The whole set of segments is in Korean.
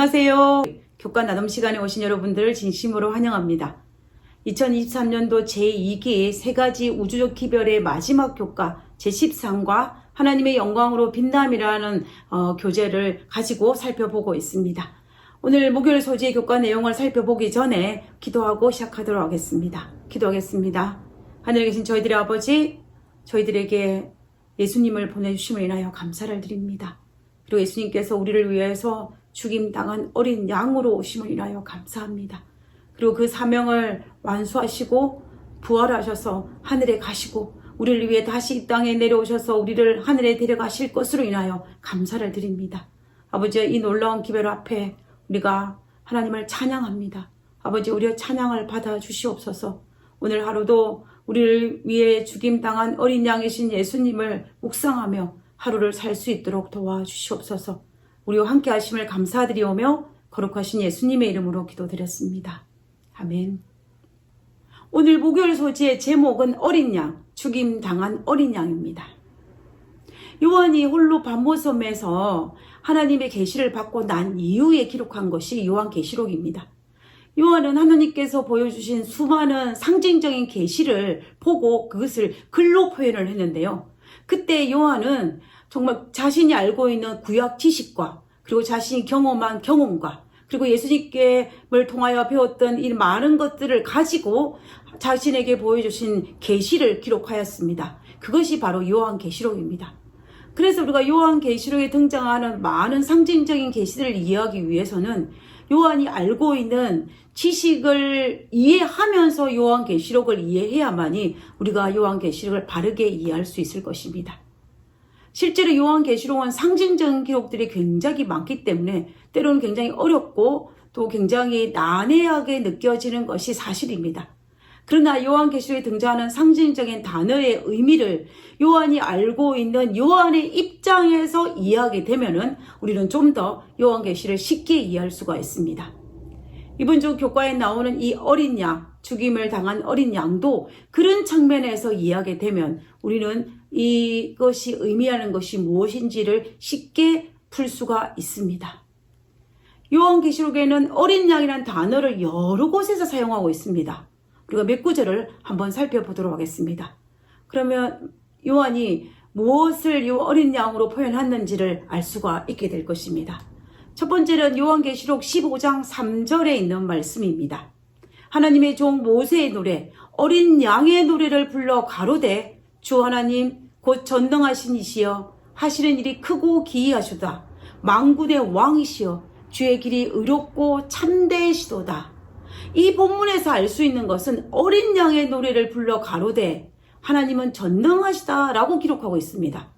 안녕하세요. 교과 나눔 시간에 오신 여러분들을 진심으로 환영합니다. 2023년도 제2기 세 가지 우주적 기별의 마지막 교과 제13과 하나님의 영광으로 빛남이라는 교재를 가지고 살펴보고 있습니다. 오늘 목요일 소지의 교과 내용을 살펴보기 전에 기도하고 시작하도록 하겠습니다. 기도하겠습니다. 하늘에 계신 저희들의 아버지, 저희들에게 예수님을 보내주심을 인하여 감사를 드립니다. 그리고 예수님께서 우리를 위해서 죽임당한 어린 양으로 오심을 인하여 감사합니다. 그리고 그 사명을 완수하시고 부활하셔서 하늘에 가시고 우리를 위해 다시 이 땅에 내려오셔서 우리를 하늘에 데려가실 것으로 인하여 감사를 드립니다. 아버지, 이 놀라운 기별 앞에 우리가 하나님을 찬양합니다. 아버지, 우리의 찬양을 받아 주시옵소서. 오늘 하루도 우리를 위해 죽임당한 어린 양이신 예수님을 묵상하며 하루를 살 수 있도록 도와주시옵소서. 우리와 함께 하심을 감사드리오며 거룩하신 예수님의 이름으로 기도드렸습니다. 아멘. 오늘 목요일 소지의 제목은 어린 양, 죽임당한 어린 양입니다. 요한이 홀로 반모섬에서 하나님의 계시를 받고 난 이후에 기록한 것이 요한계시록입니다. 요한은 하나님께서 보여주신 수많은 상징적인 계시를 보고 그것을 글로 표현을 했는데요. 그때 요한은 정말 자신이 알고 있는 구약 지식과 그리고 자신이 경험한 경험과 그리고 예수님을 통하여 배웠던 이 많은 것들을 가지고 자신에게 보여주신 계시를 기록하였습니다. 그것이 바로 요한계시록입니다. 그래서 우리가 요한계시록에 등장하는 많은 상징적인 계시들을 이해하기 위해서는 요한이 알고 있는 지식을 이해하면서 요한계시록을 이해해야만이 우리가 요한계시록을 바르게 이해할 수 있을 것입니다. 실제로 요한계시록은 상징적인 기록들이 굉장히 많기 때문에 때로는 굉장히 어렵고 또 굉장히 난해하게 느껴지는 것이 사실입니다. 그러나 요한계시록에 등장하는 상징적인 단어의 의미를 요한이 알고 있는 요한의 입장에서 이해하게 되면은 우리는 좀 더 요한계시를 쉽게 이해할 수가 있습니다. 이번 주 교과에 나오는 이 어린 양, 죽임을 당한 어린 양도 그런 측면에서 이해하게 되면 우리는 이것이 의미하는 것이 무엇인지를 쉽게 풀 수가 있습니다. 요한계시록에는 어린 양이라는 단어를 여러 곳에서 사용하고 있습니다. 우리가 몇 구절을 한번 살펴보도록 하겠습니다. 그러면 요한이 무엇을 이 어린 양으로 표현했는지를 알 수가 있게 될 것입니다. 첫 번째는 요한계시록 15장 3절에 있는 말씀입니다. 하나님의 종 모세의 노래, 어린 양의 노래를 불러 가로되 주 하나님 곧 전능하신 이시여 하시는 일이 크고 기이하시도다. 만군의 왕이시여 주의 길이 의롭고 참되시도다. 이 본문에서 알 수 있는 것은 어린 양의 노래를 불러 가로되 하나님은 전능하시다라고 기록하고 있습니다.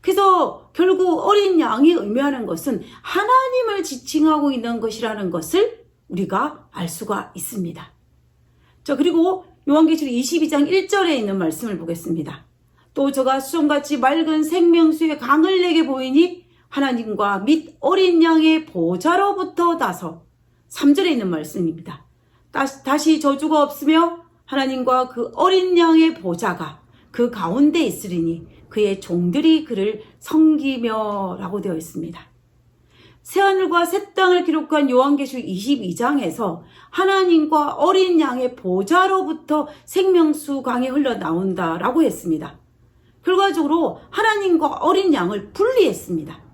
그래서 결국 어린 양이 의미하는 것은 하나님을 지칭하고 있는 것이라는 것을 우리가 알 수가 있습니다. 자, 그리고 요한계시록 22장 1절에 있는 말씀을 보겠습니다. 또 저가 수정같이 맑은 생명수의 강을 내게 보이니 하나님과 및 어린 양의 보좌로부터 나서 3절에 있는 말씀입니다. 다시 저주가 없으며 하나님과 그 어린 양의 보좌가 그 가운데 있으리니 그의 종들이 그를 섬기며 라고 되어 있습니다. 새하늘과 새 땅을 기록한 요한계시록 22장에서 하나님과 어린 양의 보좌로부터 생명수 강이 흘러나온다 라고 했습니다. 결과적으로 하나님과 어린 양을 분리했습니다.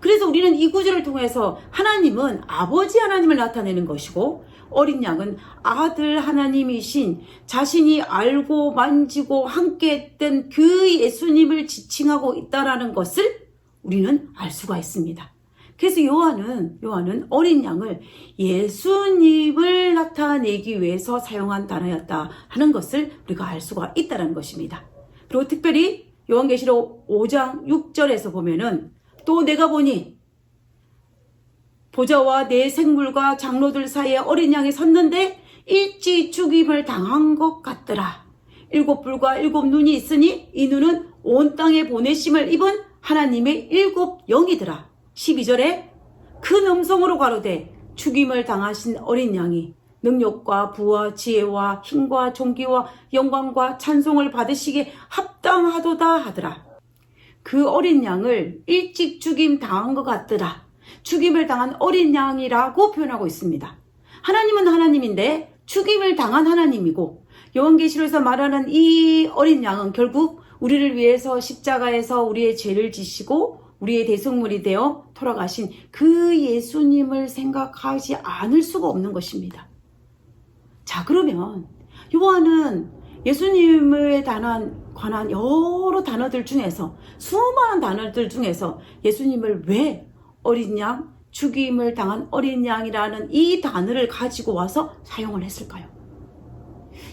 그래서 우리는 이 구절을 통해서 하나님은 아버지 하나님을 나타내는 것이고 어린 양은 아들 하나님이신 자신이 알고 만지고 함께했던 그 예수님을 지칭하고 있다는 것을 우리는 알 수가 있습니다. 그래서 요한은 어린 양을 예수님을 나타내기 위해서 사용한 단어였다 하는 것을 우리가 알 수가 있다는 것입니다. 그리고 특별히 요한계시록 5장 6절에서 보면은 또 내가 보니 보좌와 네 생물과 장로들 사이에 어린 양이 섰는데 일찍 죽임을 당한 것 같더라. 7뿔과 7눈이 있으니 이 눈은 온 땅에 보내심을 입은 하나님의 7 영이더라. 12절에 큰 음성으로 가로되 죽임을 당하신 어린 양이 능력과 부와 지혜와 힘과 존귀와 영광과 찬송을 받으시기에 합당하도다 하더라. 그 어린 양을 일찍 죽임 당한 것 같더라. 죽임을 당한 어린 양이라고 표현하고 있습니다. 하나님은 하나님인데 죽임을 당한 하나님이고, 요한계시록에서 말하는 이 어린 양은 결국 우리를 위해서 십자가에서 우리의 죄를 지시고 우리의 대속물이 되어 돌아가신 그 예수님을 생각하지 않을 수가 없는 것입니다. 자, 그러면 요한은 예수님에 관한 여러 단어들 중에서, 수많은 단어들 중에서 예수님을 왜 어린 양, 죽임을 당한 어린 양이라는 이 단어를 가지고 와서 사용을 했을까요?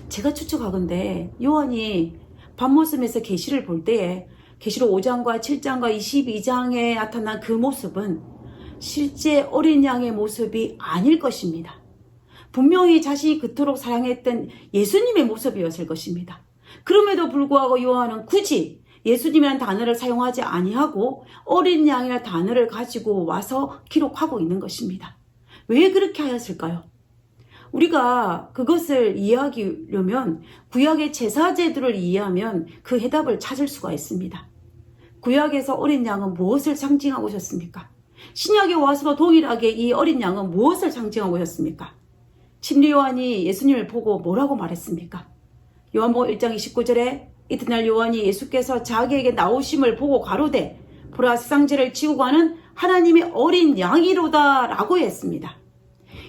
제가 추측하건대 요한이 밤모습에서 계시를 볼 때에 계시록 5장과 7장과 22장에 나타난 그 모습은 실제 어린 양의 모습이 아닐 것입니다. 분명히 자신이 그토록 사랑했던 예수님의 모습이었을 것입니다. 그럼에도 불구하고 요한은 굳이 예수님이라는 단어를 사용하지 아니하고 어린 양이라는 단어를 가지고 와서 기록하고 있는 것입니다. 왜 그렇게 하였을까요? 우리가 그것을 이해하려면 구약의 제사제도를 이해하면 그 해답을 찾을 수가 있습니다. 구약에서 어린 양은 무엇을 상징하고 오셨습니까? 신약에 와서도 동일하게 이 어린 양은 무엇을 상징하고 오셨습니까? 침례 요한이 예수님을 보고 뭐라고 말했습니까? 요한복음 1장 29절에 이튿날 요한이 예수께서 자기에게 나오심을 보고 가로되 보라 세상죄를 지고 가는 하나님의 어린 양이로다 라고 했습니다.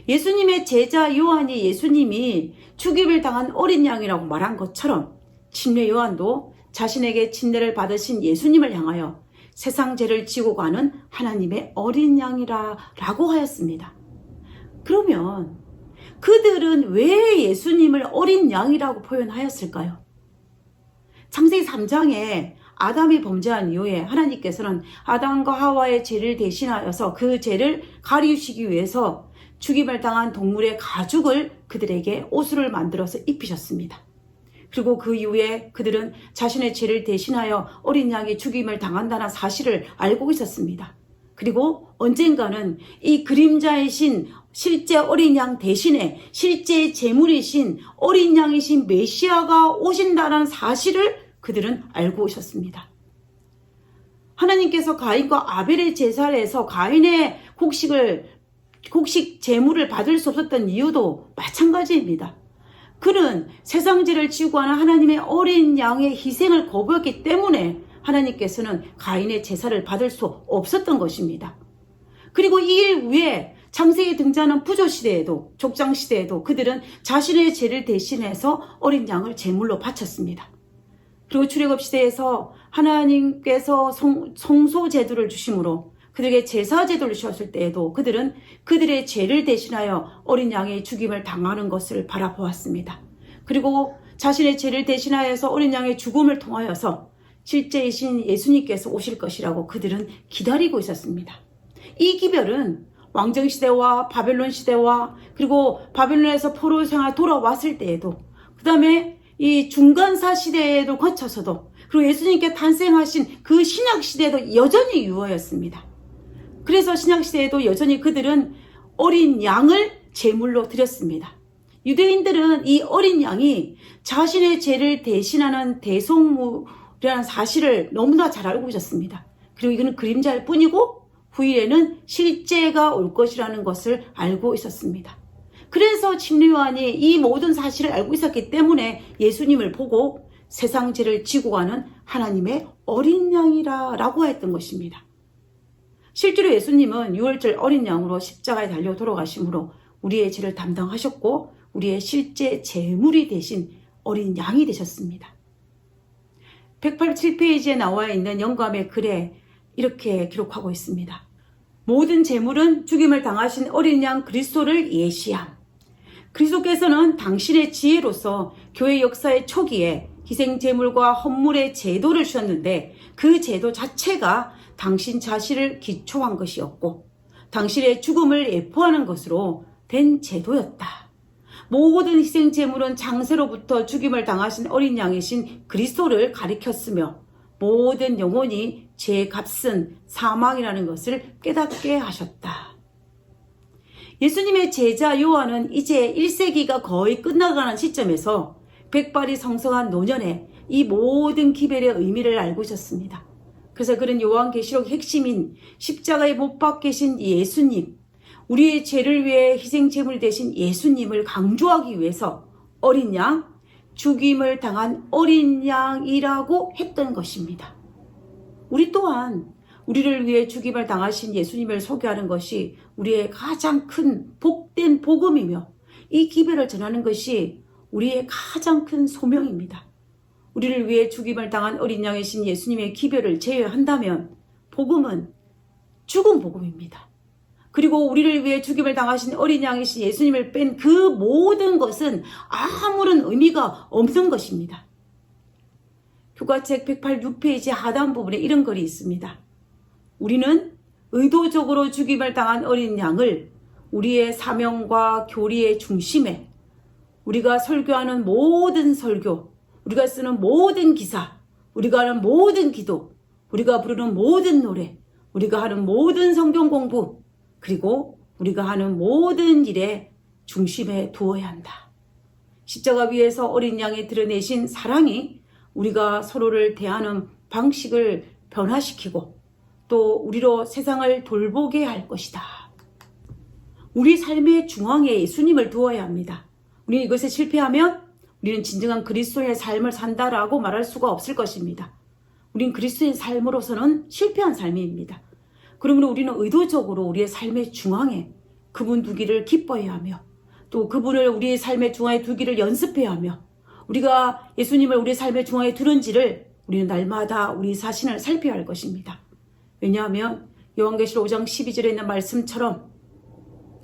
예수님의 제자 요한이 예수님이 죽임을 당한 어린 양이라고 말한 것처럼 침례 요한도 자신에게 침례를 받으신 예수님을 향하여 세상 죄를 지고 가는 하나님의 어린 양이라 라고 하였습니다. 그러면 그들은 왜 예수님을 어린 양이라고 표현하였을까요? 창세기 3장에 아담이 범죄한 이후에 하나님께서는 아담과 하와의 죄를 대신하여서 그 죄를 가리우시기 위해서 죽임을 당한 동물의 가죽을 그들에게 옷을 만들어서 입히셨습니다. 그리고 그 이후에 그들은 자신의 죄를 대신하여 어린 양이 죽임을 당한다는 사실을 알고 있었습니다. 그리고 언젠가는 이 그림자이신 실제 어린 양 대신에 실제 제물이신 어린 양이신 메시아가 오신다는 사실을 그들은 알고 있었습니다. 하나님께서 가인과 아벨의 제사를 해서 가인의 곡식 제물을 받을 수 없었던 이유도 마찬가지입니다. 그는 세상죄를 지고 하는 하나님의 어린 양의 희생을 거부했기 때문에 하나님께서는 가인의 제사를 받을 수 없었던 것입니다. 그리고 이 일 후에 창세기에 등장하는 부조시대에도, 족장시대에도 그들은 자신의 죄를 대신해서 어린 양을 제물로 바쳤습니다. 그리고 출애굽시대에서 하나님께서 성소제도를 주심으로 그들에게 제사제도를 주셨을 때에도 그들은 그들의 죄를 대신하여 어린 양의 죽임을 당하는 것을 바라보았습니다. 그리고 자신의 죄를 대신하여서 어린 양의 죽음을 통하여서 실제이신 예수님께서 오실 것이라고 그들은 기다리고 있었습니다. 이 기별은 왕정시대와 바벨론 시대와 그리고 바벨론에서 포로 생활 돌아왔을 때에도, 그 다음에 이 중간사 시대에도 거쳐서도, 그리고 예수님께 탄생하신 그 신약시대에도 여전히 유효였습니다. 그래서 신약시대에도 여전히 그들은 어린 양을 제물로 드렸습니다. 유대인들은 이 어린 양이 자신의 죄를 대신하는 대속물이라는 사실을 너무나 잘 알고 있었습니다. 그리고 이거는 그림자일 뿐이고 후일에는 실제가 올 것이라는 것을 알고 있었습니다. 그래서 침례 요한이 이 모든 사실을 알고 있었기 때문에 예수님을 보고 세상 죄를 지고 가는 하나님의 어린 양이라 라고 했던 것입니다. 실제로 예수님은 유월절 어린 양으로 십자가에 달려 돌아가심으로 우리의 죄를 담당하셨고 우리의 실제 제물이 되신 어린 양이 되셨습니다. 187페이지에 나와 있는 영감의 글에 이렇게 기록하고 있습니다. 모든 제물은 죽임을 당하신 어린 양 그리스도를 예시함. 그리스도께서는 당신의 지혜로서 교회 역사의 초기에 희생 제물과 헌물의 제도를 주셨는데 그 제도 자체가 당신 자신을 기초한 것이었고 당신의 죽음을 예포하는 것으로 된 제도였다. 모든 희생 제물은 장세로부터 죽임을 당하신 어린 양이신 그리스도를 가리켰으며 모든 영혼이 죄의 값은 사망이라는 것을 깨닫게 하셨다. 예수님의 제자 요한은 이제 1세기가 거의 끝나가는 시점에서 백발이 성성한 노년에 이 모든 기별의 의미를 알고 있었습니다. 그래서 그런 요한계시록 핵심인 십자가에 못 박혀 계신 예수님, 우리의 죄를 위해 희생제물 되신 예수님을 강조하기 위해서 어린 양, 죽임을 당한 어린 양이라고 했던 것입니다. 우리 또한 우리를 위해 죽임을 당하신 예수님을 소개하는 것이 우리의 가장 큰 복된 복음이며 이 기별을 전하는 것이 우리의 가장 큰 소명입니다. 우리를 위해 죽임을 당한 어린 양이신 예수님의 기별을 제외한다면 복음은 죽은 복음입니다. 그리고 우리를 위해 죽임을 당하신 어린 양이신 예수님을 뺀 그 모든 것은 아무런 의미가 없는 것입니다. 교과책 186페이지 하단 부분에 이런 글이 있습니다. 우리는 의도적으로 죽임을 당한 어린 양을 우리의 사명과 교리의 중심에 우리가 설교하는 모든 설교, 우리가 쓰는 모든 기사, 우리가 하는 모든 기도, 우리가 부르는 모든 노래, 우리가 하는 모든 성경 공부, 그리고 우리가 하는 모든 일의 중심에 두어야 한다. 십자가 위에서 어린 양이 드러내신 사랑이 우리가 서로를 대하는 방식을 변화시키고 또 우리로 세상을 돌보게 할 것이다. 우리 삶의 중앙에 예수님을 두어야 합니다. 우리는 이것에 실패하면 우리는 진정한 그리스도인의 삶을 산다라고 말할 수가 없을 것입니다. 우리는 그리스도인 삶으로서는 실패한 삶입니다. 그러므로 우리는 의도적으로 우리의 삶의 중앙에 그분 두기를 기뻐해야 하며 또 그분을 우리의 삶의 중앙에 두기를 연습해야 하며 우리가 예수님을 우리의 삶의 중앙에 두는지를 우리는 날마다 우리 자신을 살펴야 할 것입니다. 왜냐하면 요한계시록 5장 12절에 있는 말씀처럼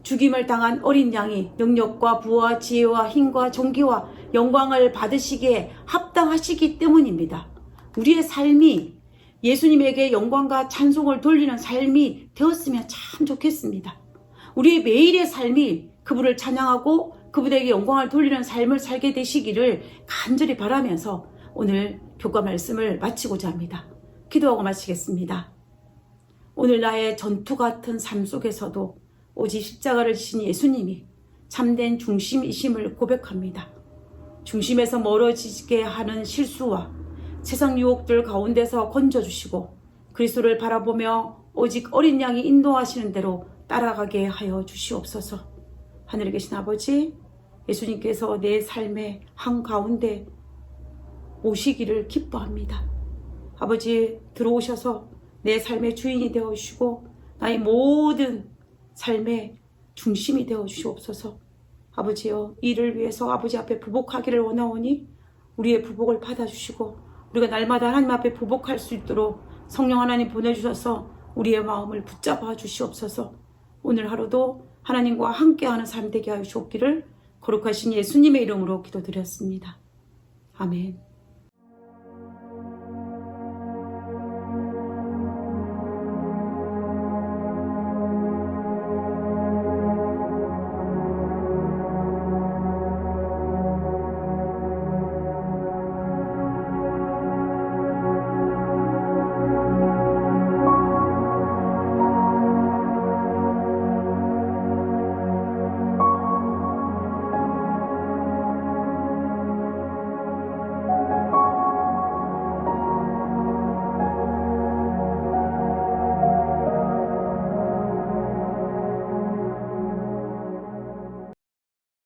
죽임을 당한 어린 양이 능력과 부와 지혜와 힘과 존귀와 영광을 받으시기에 합당하시기 때문입니다. 우리의 삶이 예수님에게 영광과 찬송을 돌리는 삶이 되었으면 참 좋겠습니다. 우리의 매일의 삶이 그분을 찬양하고 그분에게 영광을 돌리는 삶을 살게 되시기를 간절히 바라면서 오늘 교과 말씀을 마치고자 합니다. 기도하고 마치겠습니다. 오늘 나의 전투 같은 삶 속에서도 오직 십자가를 지신 예수님이 참된 중심이심을 고백합니다. 중심에서 멀어지게 하는 실수와 세상 유혹들 가운데서 건져주시고 그리스도를 바라보며 오직 어린 양이 인도하시는 대로 따라가게 하여 주시옵소서. 하늘에 계신 아버지, 예수님께서 내 삶의 한가운데 오시기를 기뻐합니다. 아버지, 들어오셔서 내 삶의 주인이 되어주시고 나의 모든 삶의 중심이 되어주시옵소서. 아버지여, 이를 위해서 아버지 앞에 부복하기를 원하오니 우리의 부복을 받아주시고 우리가 날마다 하나님 앞에 부복할 수 있도록 성령 하나님 보내주셔서 우리의 마음을 붙잡아 주시옵소서. 오늘 하루도 하나님과 함께하는 삶 되게 하여 주옵기를 거룩하신 예수님의 이름으로 기도드렸습니다. 아멘.